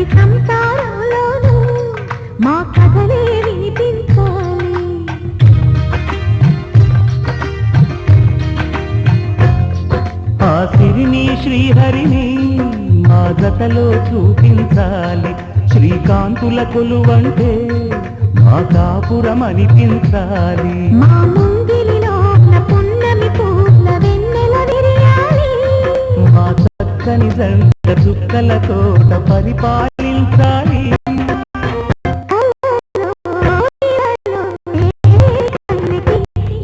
ప్రతి సంసారంలోనూ మా కథలే వినిపించాలి. ఆ సిరిని శ్రీహరిని మా జతలో చూపించాలి. శ్రీకాంతుల కొలువంటే మా కాపురం అనిపించాలి. మా ముంగిలిలో పున్నమి పూల వెన్నెల విరియాలి. మా చక్కని జంట చుక్కల తోట పరిపాలించాలి.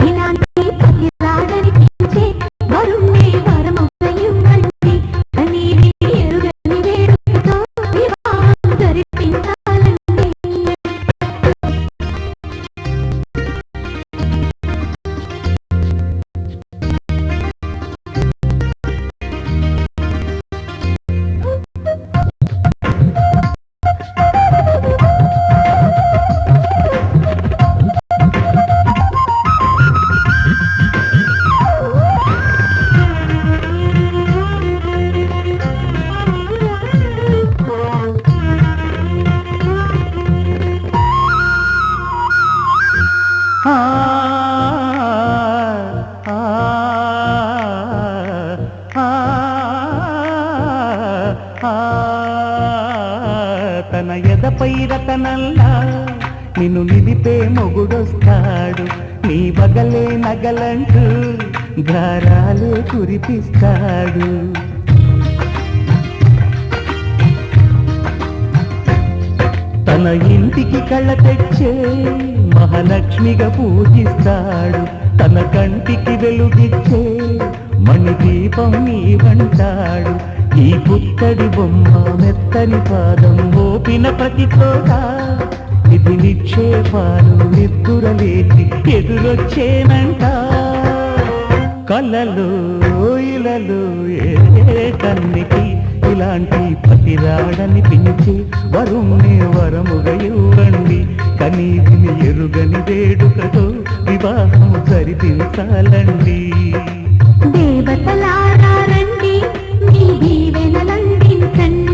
ఇలాంటి పతి రాగనిపించే వరుణ్ణి వరముగయుండి కనీ ఎరుగని వేడుకతో వివాహం జరిపించాలండి. తన ఎదపై రతనల్లా నిన్ను నిలిపే మొగుడొస్తాడు. నీ బగలే నగలంటూ ధారాలే కురిపిస్తాడు. తన ఇంటికి కళ్ళ తెచ్చే మహాలక్ష్మిగా పూజిస్తాడు. తన కంటికి వెలుగిచ్చే మణిదీపం నీవంటాడు. ఈ పుత్తడి బొమ్మ మెత్తని పాదం మోపిన ప్రతి చోట ఇది నిక్షేపాలు నిద్దురలేచి ఎదురొచ్చేనంట. కళ్ళలో ఇలలో ఏ కన్నికి ఇలాంటి పతిరాడని పెంచి వరుణ్ణి వరముగా ఇవ్వండి. కనీవిని ఎరుగని వేడుకతో వివాహం జరిపించాలండి. దేవతలారా రండి, మీ దీవెనలందించండి.